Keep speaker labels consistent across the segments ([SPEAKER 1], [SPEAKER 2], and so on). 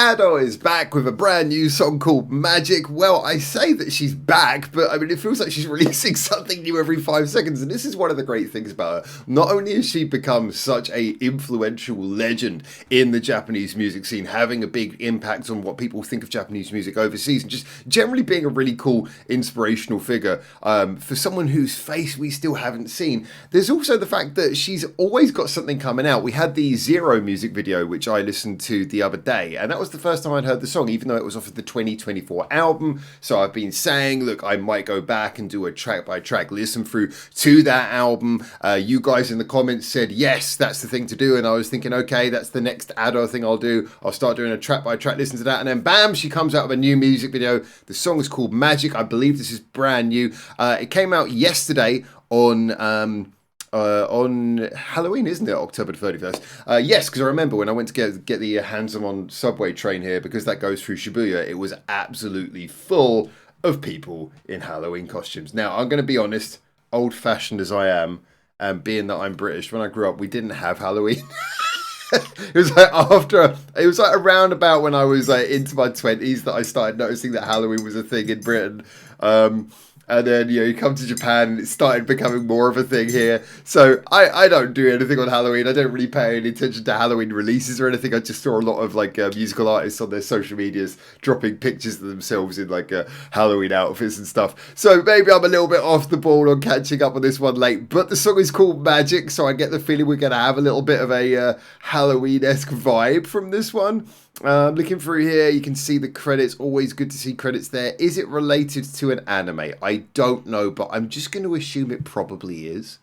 [SPEAKER 1] Ado is back with a brand new song called Magic. Well, I say that she's back, but I mean, it feels like she's releasing something new every 5 seconds. And this is one of the great things about her. Not only has she become such a influential legend in the Japanese music scene, having a big impact on what people think of Japanese music overseas, and just generally being a really cool, inspirational figure for someone whose face we still haven't seen. There's also the fact that she's always got something coming out. We had the Zero music video, which I listened to the other day, and that was the first time I'd heard the song, even though it was off of the 2024 album. So I've been saying, look, I might go back and do a track by track listen through to that album. You guys in the comments said, yes, that's the thing to do. And I was thinking, okay, that's the next Ado thing I'll do. I'll start doing a track by track listen to that. And then bam, she comes out with a new music video. The song is called Magic. I believe this is brand new. It came out yesterday on Halloween, isn't it? October 31st. Yes, because I remember when I went to get the Hanzomon subway train here, because that goes through Shibuya, it was absolutely full of people in Halloween costumes. Now, I'm going to be honest, old-fashioned as I am, and being that I'm British, when I grew up, we didn't have Halloween. It was like around about when I was into my 20s that I started noticing that Halloween was a thing in Britain. And then, you come to Japan and it started becoming more of a thing here. So I don't do anything on Halloween. I don't really pay any attention to Halloween releases or anything. I just saw a lot of musical artists on their social medias dropping pictures of themselves in Halloween outfits and stuff. So maybe I'm a little bit off the ball on catching up on this one late. But the song is called Magic, so I get the feeling we're going to have a little bit of a Halloween-esque vibe from this one. Looking through here, you can see the credits. Always good to see credits there. Is it related to an anime? I don't know, but I'm just going to assume it probably is.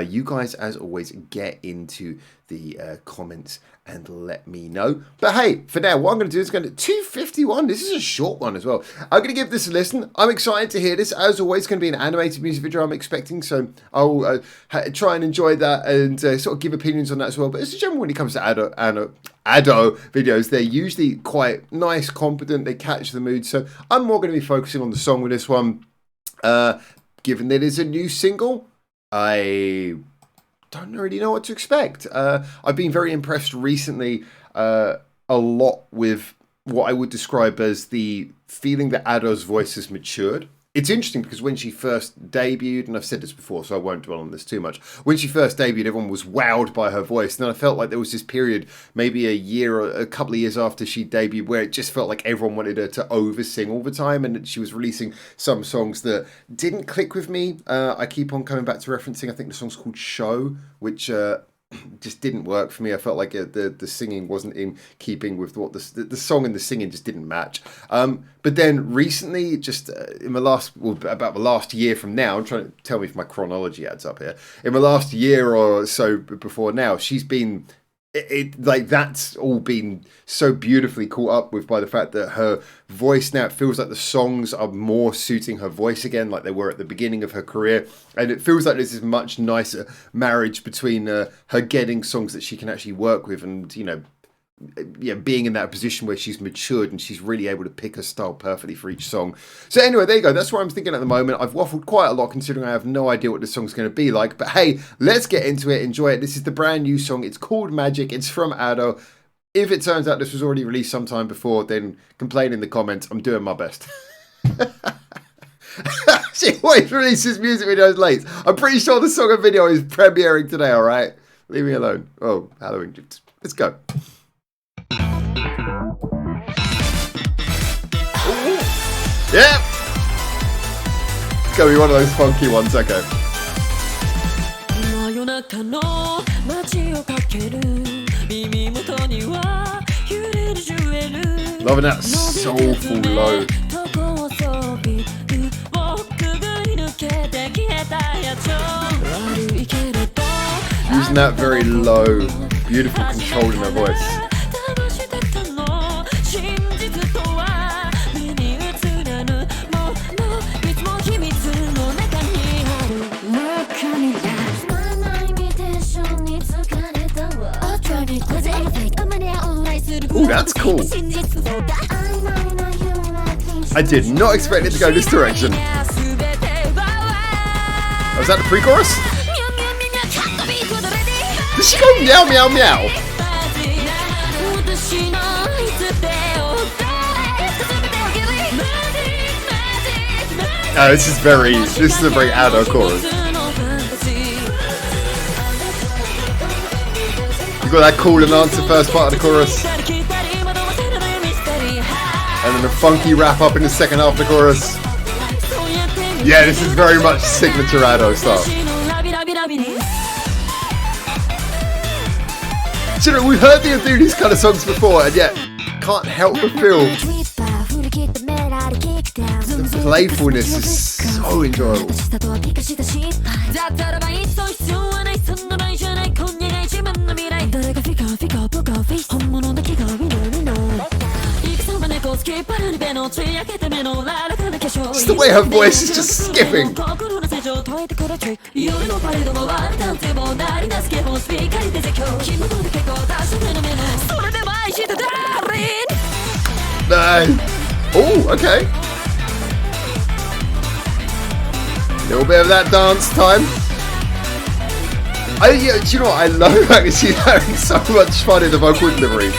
[SPEAKER 1] You guys, as always, get into the comments and let me know. But hey, for now, what I'm going to do is 251. This is a short one as well. I'm going to give this a listen. I'm excited to hear this. As always, it's going to be an animated music video I'm expecting, so I'll try and enjoy that and sort of give opinions on that as well. But as a general, when it comes to Ado videos, they're usually quite nice, competent, they catch the mood. So I'm more going to be focusing on the song with this one. Given that it's a new single, I don't really know what to expect. I've been very impressed recently a lot with what I would describe as the feeling that Ado's voice has matured. It's interesting because when she first debuted, and I've said this before, so I won't dwell on this too much. When she first debuted, everyone was wowed by her voice. And then I felt like there was this period, maybe a year or a couple of years after she debuted, where it just felt like everyone wanted her to over-sing all the time. And she was releasing some songs that didn't click with me. I keep on coming back to referencing, I think the song's called Show, which just didn't work for me. I felt like the singing wasn't in keeping with what the song and the singing just didn't match. But then recently, just in about the last year from now, I'm trying to tell me if my chronology adds up here. In the last year or so before now, she's been that's all been so beautifully caught up with by the fact that her voice now, it feels like the songs are more suiting her voice again, like they were at the beginning of her career. And it feels like there's this much nicer marriage between her getting songs that she can actually work with and, being in that position where she's matured and she's really able to pick her style perfectly for each song. So anyway, there you go. That's what I'm thinking at the moment. I've waffled quite a lot considering I have no idea what the song's going to be like. But hey, let's get into it. Enjoy it. This is the brand new song. It's called Magic. It's from Ado. If it turns out this was already released sometime before, then complain in the comments. I'm doing my best. She always releases music videos late. I'm pretty sure the song and video is premiering today, all right? Leave me alone. Oh, Halloween. Let's go. Yeah! It's gonna be one of those funky ones, okay. Loving that soulful low. Using that very low, beautiful control in her voice. Ooh, that's cool. I did not expect it to go this direction. Oh, is that the pre-chorus? Did she go meow meow meow? This is a very Ado chorus. You've got that call and answer first part of the chorus. And then a funky wrap up in the second half of the chorus. Yeah, this is very much signature Ado style. So, you know, we've heard them do these kind of songs before, and yet can't help but feel the playfulness is so enjoyable. It's the way her voice is just skipping. Nice. Oh, okay. Little bit of that dance time. Do you know what? I love actually having so much fun in the vocal delivery.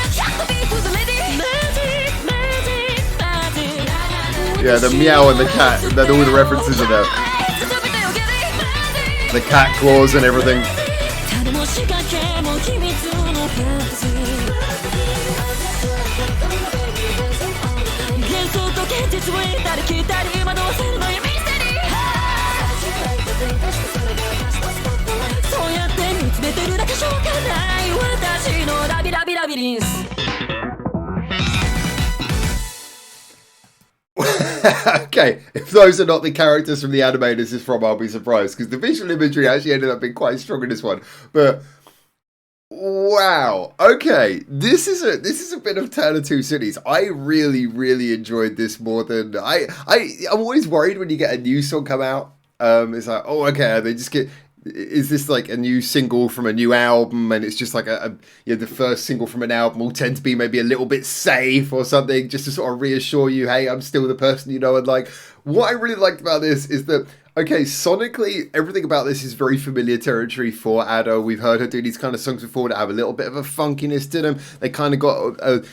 [SPEAKER 1] Yeah, the meow and the cat, that all the references are there. The cat claws and everything. Okay, if those are not the characters from the anime this is from, I'll be surprised, because the visual imagery actually ended up being quite strong in this one. But wow, okay, this is a bit of Tale of Two Cities. I really enjoyed this more than I'm always worried when you get a new song come out. It's like, oh, okay, they just get. Is this like a new single from a new album, and it's just like the first single from an album will tend to be maybe a little bit safe or something, just to sort of reassure you, hey, I'm still the person you know. And like, what I really liked about this is that, okay, sonically, everything about this is very familiar territory for Ado. We've heard her do these kind of songs before that have a little bit of a funkiness to them. They kind of got a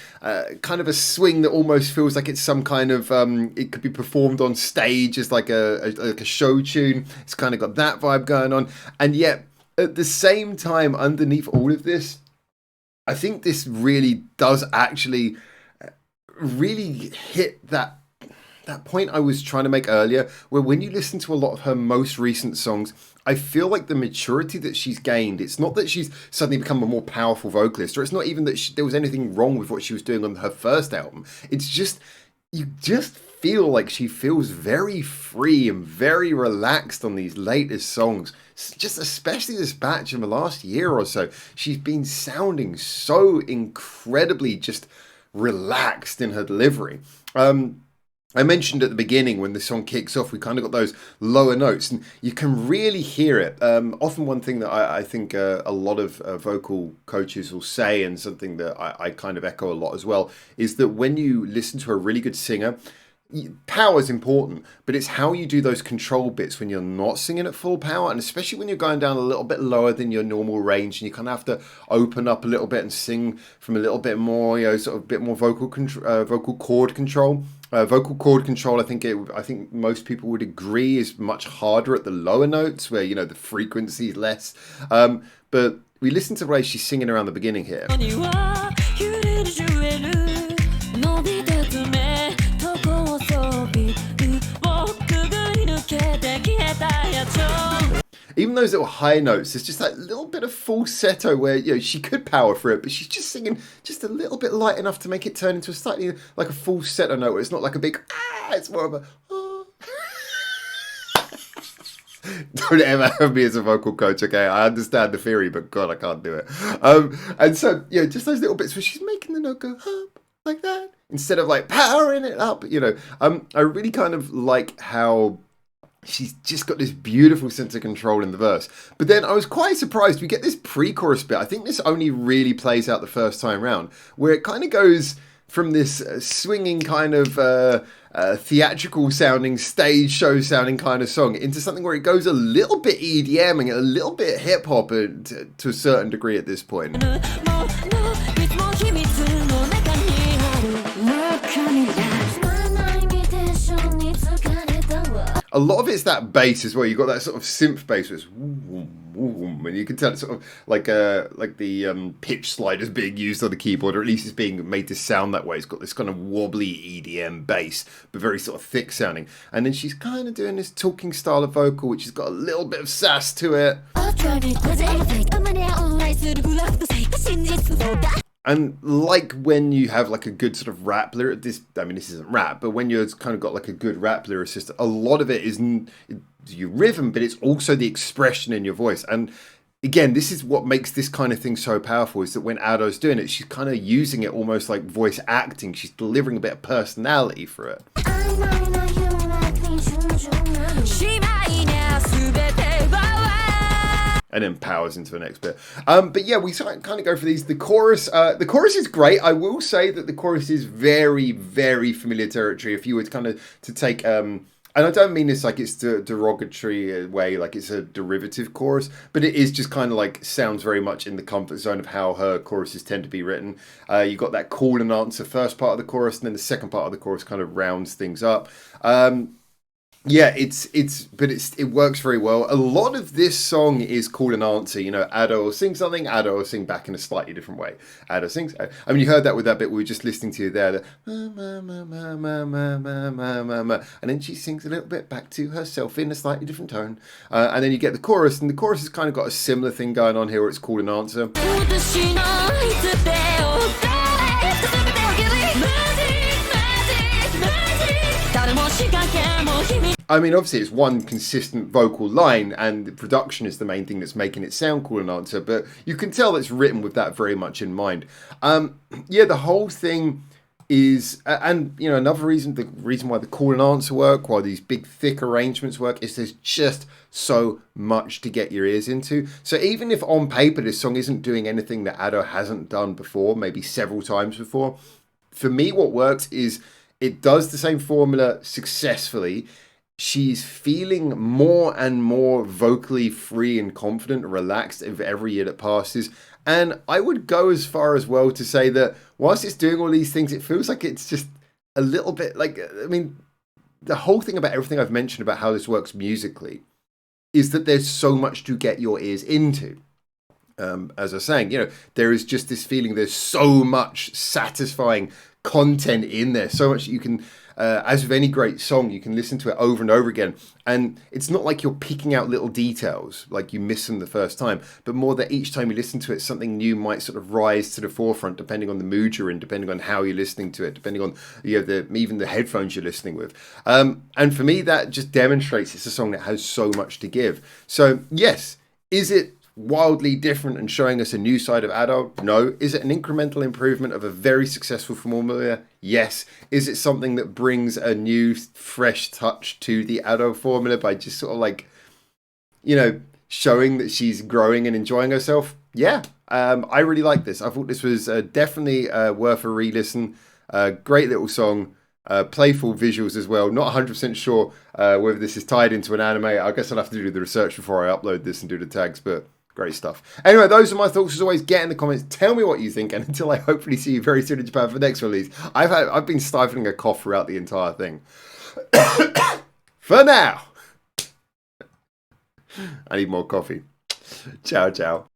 [SPEAKER 1] kind of a swing that almost feels like it's some kind of, it could be performed on stage as like a show tune. It's kind of got that vibe going on. And yet, at the same time, underneath all of this, I think this really does actually really hit that point I was trying to make earlier, where when you listen to a lot of her most recent songs, I feel like the maturity that she's gained, it's not that she's suddenly become a more powerful vocalist, or it's not even that there was anything wrong with what she was doing on her first album. It's just, you just feel like she feels very free and very relaxed on these latest songs. Just especially this batch in the last year or so, she's been sounding so incredibly just relaxed in her delivery. I mentioned at the beginning when the song kicks off, we kind of got those lower notes, and you can really hear it. Often one thing that I think a lot of vocal coaches will say, and something that I kind of echo a lot as well, is that when you listen to a really good singer, power is important, but it's how you do those control bits when you're not singing at full power, and especially when you're going down a little bit lower than your normal range, and you kind of have to open up a little bit and sing from a little bit more, sort of a bit more vocal cord control. Vocal cord control, I think most people would agree, is much harder at the lower notes where the frequency is less. But we listen to the way she's singing around the beginning here. Even those little high notes, there's just that little bit of falsetto where she could power for it, but she's just singing just a little bit light enough to make it turn into a slightly like a falsetto note where it's not like a big it's more of a Don't ever have me as a vocal coach, okay? I understand the theory, but God, I can't do it. And so, just those little bits where she's making the note go up like that instead of like powering it up, I really kind of like how she's just got this beautiful sense of control in the verse. But then I was quite surprised. We get this pre-chorus bit. I think this only really plays out the first time round, where it kind of goes from this swinging kind of theatrical sounding, stage show sounding kind of song into something where it goes a little bit EDM and a little bit hip hop to a certain degree at this point. a lot of it's that bass as well. You've got that sort of synth bass, where it's and you can tell it's sort of like the pitch sliders being used on the keyboard, or at least it's being made to sound that way. It's got this kind of wobbly EDM bass, but very sort of thick sounding. And then she's kind of doing this talking style of vocal, which has got a little bit of sass to it. And like when you have like a good sort of rap lyric, this isn't rap, but when you've kind of got like a good rap lyricist, a lot of it is your rhythm, but it's also the expression in your voice. And again, this is what makes this kind of thing so powerful, is that when Ado's doing it, she's kind of using it almost like voice acting. She's delivering a bit of personality for it. And then powers into the next bit. But yeah, we kind of go for these. The chorus is great. I will say that the chorus is very, very familiar territory. If you were to kind of to take, and I don't mean this like it's a derogatory way, like it's a derivative chorus, but it is just kind of like sounds very much in the comfort zone of how her choruses tend to be written. You got that call and answer first part of the chorus, and then the second part of the chorus kind of rounds things up. Yeah, it works very well. A lot of this song is call and answer. You know, Ado will sing something, Ado will sing back in a slightly different way. Ado sings. I mean, you heard that with that bit we were just listening to there. And then she sings a little bit back to herself in a slightly different tone. And then you get the chorus, and the chorus has kind of got a similar thing going on here where it's call and answer. I mean, obviously it's one consistent vocal line, and the production is the main thing that's making it sound cool and answer, but you can tell it's written with that very much in mind. Yeah, the whole thing is, and you know, another reason, the reason why the call and answer work, why these big thick arrangements work, is there's just so much to get your ears into. So even if on paper this song isn't doing anything that Ado hasn't done before, maybe several times before, for me what works is it does the same formula successfully. She's feeling more and more vocally free and confident and relaxed every year that passes. And I would go as far as well to say that whilst it's doing all these things, it feels like it's just a little bit like, I mean, the whole thing about everything I've mentioned about how this works musically is that there's so much to get your ears into. As I was saying, you know, there is just this feeling there's so much satisfying content in there, so much that you can, as with any great song, you can listen to it over and over again, and it's not like you're picking out little details like you miss them the first time, but more that each time you listen to it, something new might sort of rise to the forefront, depending on the mood you're in, depending on how you're listening to it, depending on, you know, even the headphones you're listening with. And for me, that just demonstrates it's a song that has so much to give. So yes, is it wildly different and showing us a new side of Ado? No. Is it an incremental improvement of a very successful formula? Yes. Is it something that brings a new, fresh touch to the Ado formula by just sort of like, you know, showing that she's growing and enjoying herself? Yeah. I really like this. I thought this was definitely worth a re-listen. Great little song. Playful visuals as well. Not 100% sure whether this is tied into an anime. I guess I'll have to do the research before I upload this and do the tags, but great stuff. Anyway, those are my thoughts. As always, get in the comments. Tell me what you think. And until I hopefully see you very soon in Japan for the next release, I've been stifling a cough throughout the entire thing. For now, I need more coffee. Ciao, ciao.